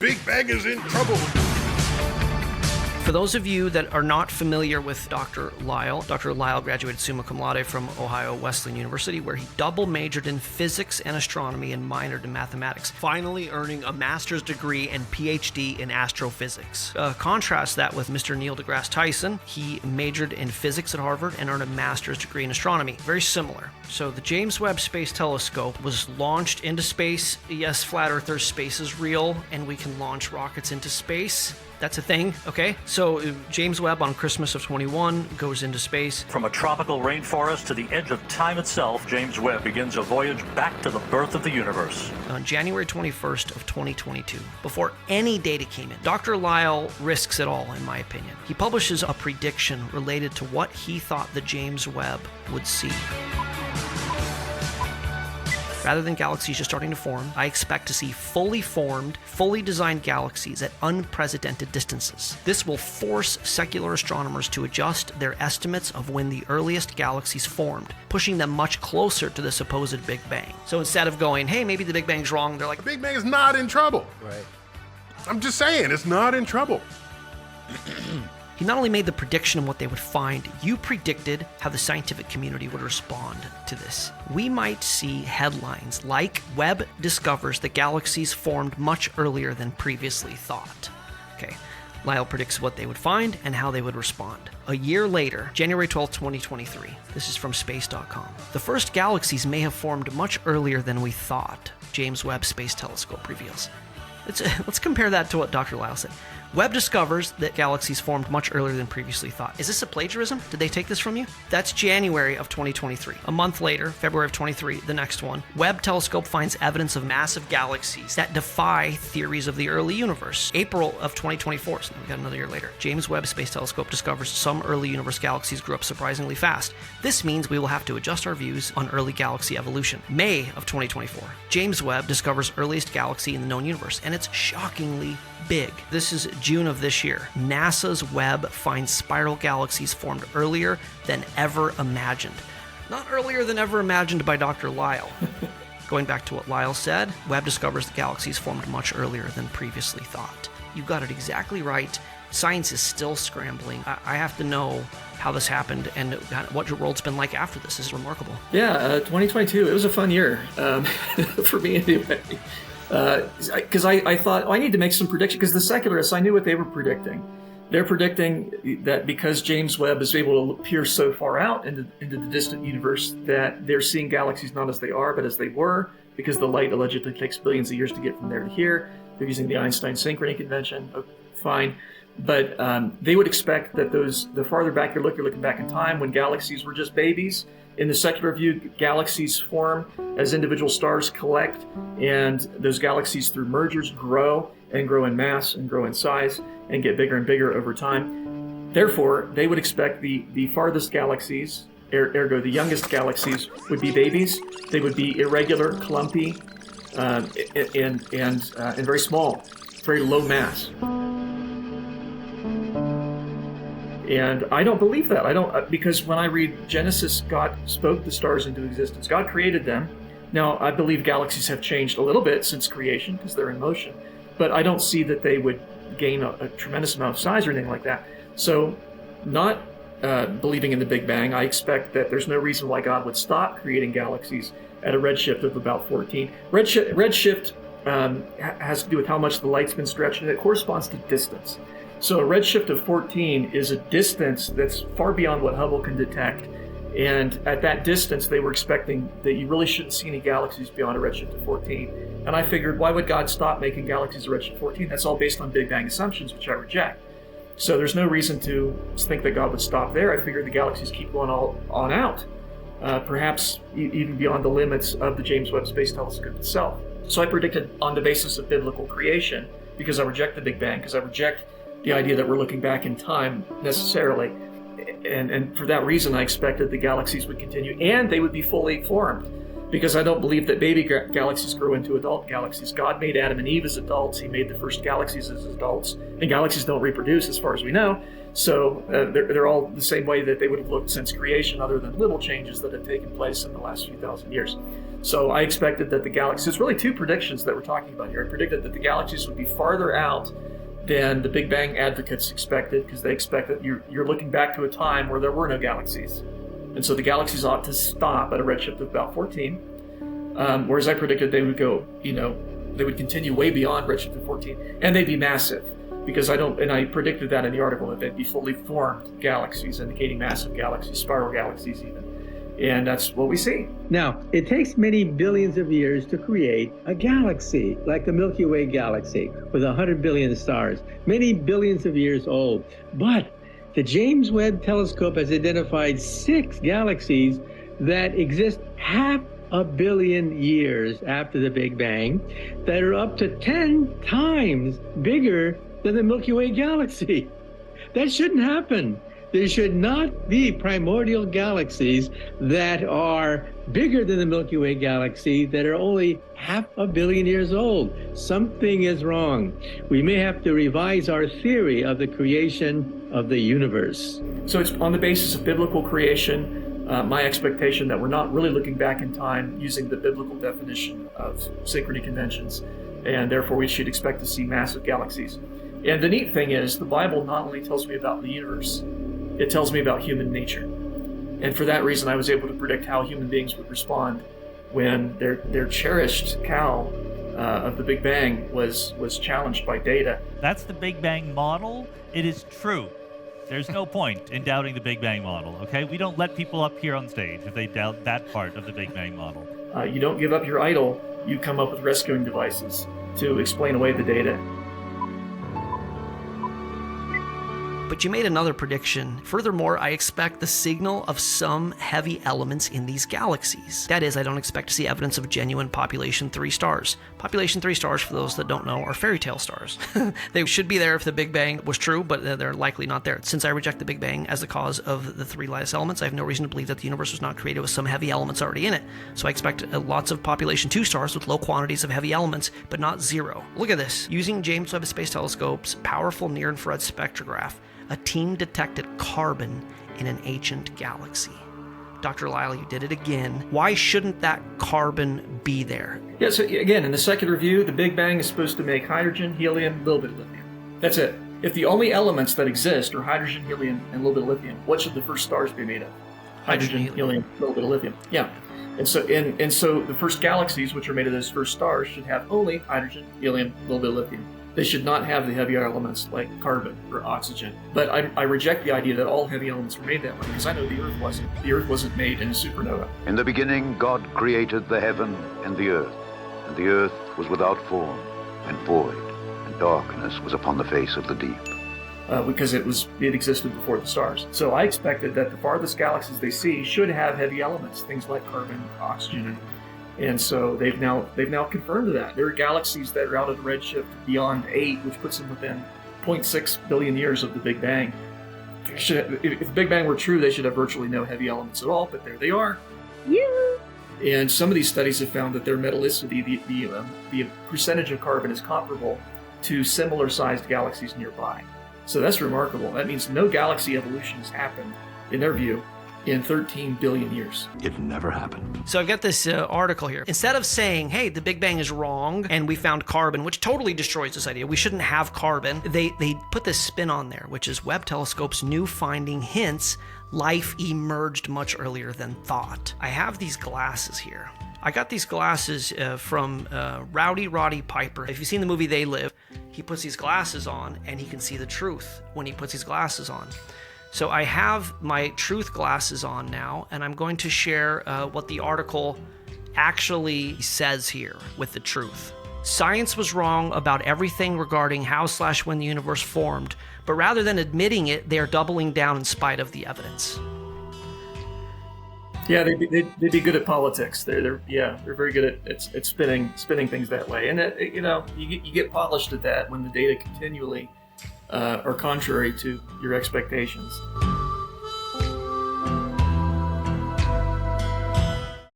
Big Bang is in trouble. For those of you that are not familiar with Dr. Lisle, Dr. Lisle graduated summa cum laude from Ohio Wesleyan University, where he double majored in physics and astronomy and minored in mathematics, finally earning a master's degree and PhD in astrophysics. Contrast that with Mr. Neil deGrasse Tyson. He majored in physics at Harvard and earned a master's degree in astronomy. Very similar. So the James Webb Space Telescope was launched into space. Yes, flat earthers, space is real, and we can launch rockets into space. That's a thing, okay? So James Webb on Christmas of 21 goes into space. From a tropical rainforest to the edge of time itself, James Webb begins a voyage back to the birth of the universe. On January 21st of 2022, before any data came in, Dr. Lisle risks it all, in my opinion. He publishes a prediction related to what he thought the James Webb would see. Rather than galaxies just starting to form, I expect to see fully formed, fully designed galaxies at unprecedented distances. This will force secular astronomers to adjust their estimates of when the earliest galaxies formed, pushing them much closer to the supposed Big Bang. So instead of going, hey, maybe the Big Bang's wrong, they're like, The Big Bang is not in trouble. Right. I'm just saying, it's not in trouble. he not only made the prediction of what they would find, you predicted how the scientific community would respond to this. We might see headlines like, Webb discovers that galaxies formed much earlier than previously thought. Okay, Lisle predicts what they would find and how they would respond. A year later, January 12th, 2023, this is from space.com. The first galaxies may have formed much earlier than we thought, James Webb Space Telescope reveals. Let's compare that to what Dr. Lisle said. Webb discovers that galaxies formed much earlier than previously thought. Is this a plagiarism? Did they take this from you? That's January of 2023. A month later, February of 23, the next one, Webb telescope finds evidence of massive galaxies that defy theories of the early universe. April of 2024, so we got another year later, James Webb Space Telescope discovers some early universe galaxies grew up surprisingly fast. This means we will have to adjust our views on early galaxy evolution. May of 2024, James Webb discovers earliest galaxy in the known universe, and it's shockingly big. This is June of this year. NASA's Webb finds spiral galaxies formed earlier than ever imagined. Not earlier than ever imagined by Dr. Lisle. Going back to what Lisle said, Webb discovers the galaxies formed much earlier than previously thought. You got it exactly right. Science is still scrambling. I have to know how this happened and what your world's been like after this. This is remarkable. Yeah, 2022, it was a fun year for me anyway. Because I thought, I need to make some prediction, because the secularists, I knew what they were predicting. They're predicting that because James Webb is able to peer so far out into the distant universe, that they're seeing galaxies not as they are, but as they were, because the light allegedly takes billions of years to get from there to here. They're using the Einstein synchrony convention. Oh, fine. But they would expect that the farther back you're looking back in time, when galaxies were just babies. In the secular view, galaxies form as individual stars collect, and those galaxies through mergers grow in mass and grow in size and get bigger and bigger over time. Therefore, they would expect the farthest galaxies, ergo the youngest galaxies, would be babies. They would be irregular, clumpy, and very small, very low mass. And I don't believe that. Because when I read Genesis, God spoke the stars into existence. God created them. Now, I believe galaxies have changed a little bit since creation because they're in motion, but I don't see that they would gain a tremendous amount of size or anything like that. So, not believing in the Big Bang, I expect that there's no reason why God would stop creating galaxies at a redshift of about 14. Redshift has to do with how much the light's been stretched, and it corresponds to distance. So a redshift of 14 is a distance that's far beyond what Hubble can detect. And at that distance, they were expecting that you really shouldn't see any galaxies beyond a redshift of 14. And I figured, why would God stop making galaxies at redshift 14? That's all based on Big Bang assumptions, which I reject. So there's no reason to think that God would stop there. I figured the galaxies keep going on out, perhaps even beyond the limits of the James Webb Space Telescope itself. So I predicted on the basis of biblical creation, because I reject the Big Bang, because I reject the idea that we're looking back in time necessarily. And for that reason, I expected the galaxies would continue, and they would be fully formed, because I don't believe that baby galaxies grow into adult galaxies. God made Adam and Eve as adults. He made the first galaxies as adults, and galaxies don't reproduce as far as we know. So they're all the same way that they would have looked since creation, other than little changes that have taken place in the last few thousand years. So I expected that the galaxies, it's really two predictions that we're talking about here. I predicted that the galaxies would be farther out than the Big Bang advocates expected, because they expect that you're looking back to a time where there were no galaxies. And so the galaxies ought to stop at a redshift of about 14. Whereas I predicted they would go, they would continue way beyond redshift of 14, and they'd be massive. Because I predicted that in the article, that they'd be fully formed galaxies, indicating massive galaxies, spiral galaxies even. And that's what we see. Now, it takes many billions of years to create a galaxy, like the Milky Way galaxy, with 100 billion stars, many billions of years old. But the James Webb Telescope has identified 6 galaxies that exist 500 million years after the Big Bang, that are up to 10 times bigger than the Milky Way galaxy. That shouldn't happen. There should not be primordial galaxies that are bigger than the Milky Way galaxy that are only 500 million years old. Something is wrong. We may have to revise our theory of the creation of the universe. So it's on the basis of biblical creation, my expectation that we're not really looking back in time using the biblical definition of synchrony conventions, and therefore we should expect to see massive galaxies. And the neat thing is, the Bible not only tells me about the universe, it tells me about human nature. And for that reason, I was able to predict how human beings would respond when their cherished cow of the Big Bang was challenged by data. That's the Big Bang model. It is true. There's no point in doubting the Big Bang model, okay? We don't let people up here on stage if they doubt that part of the Big Bang model. You don't give up your idol. You come up with rescuing devices to explain away the data. But you made another prediction. Furthermore, I expect the signal of some heavy elements in these galaxies. That is, I don't expect to see evidence of genuine population 3 stars. Population 3 stars, for those that don't know, are fairy tale stars. They should be there if the Big Bang was true, but they're likely not there. Since I reject the Big Bang as the cause of the 3 last elements, I have no reason to believe that the universe was not created with some heavy elements already in it. So I expect lots of population 2 stars with low quantities of heavy elements, but not 0. Look at this. Using James Webb Space Telescope's powerful near-infrared spectrograph, a team detected carbon in an ancient galaxy. Dr. Lisle, you did it again. Why shouldn't that carbon be there? Yeah, so again, in the second review, the Big Bang is supposed to make hydrogen, helium, a little bit of lithium. That's it. If the only elements that exist are hydrogen, helium, and a little bit of lithium, what should the first stars be made of? Hydrogen, helium, a little bit of lithium. Yeah. And so the first galaxies, which are made of those first stars, should have only hydrogen, helium, a little bit of lithium. They should not have the heavier elements like carbon or oxygen. But I reject the idea that all heavy elements were made that way, because I know the Earth wasn't. The Earth wasn't made in a supernova. In the beginning, God created the heaven and the earth was without form and void, and darkness was upon the face of the deep. Because it existed before the stars. So I expected that the farthest galaxies they see should have heavy elements, things like carbon, oxygen, and so they've now confirmed that. There are galaxies that are out at a redshift beyond 8, which puts them within 0.6 billion years of the Big Bang. If the Big Bang were true, they should have virtually no heavy elements at all, but there they are. Yeah. And some of these studies have found that their metallicity, the percentage of carbon, is comparable to similar-sized galaxies nearby. So that's remarkable. That means no galaxy evolution has happened, in their view, in 13 billion years. It never happened. So I've got this article here. Instead of saying, hey, the Big Bang is wrong and we found carbon, which totally destroys this idea, we shouldn't have carbon, they put this spin on there, which is Webb Telescope's new finding hints life emerged much earlier than thought. I have these glasses here. I got these glasses from Rowdy Roddy Piper. If you've seen the movie They Live, he puts these glasses on and he can see the truth when he puts these glasses on. So I have my truth glasses on now, and I'm going to share what the article actually says here with the truth. Science was wrong about everything regarding how/when the universe formed, but rather than admitting it, they are doubling down in spite of the evidence. Yeah, they'd be good at politics. They're very good at spinning things that way. And you get polished at that when the data continually are contrary to your expectations.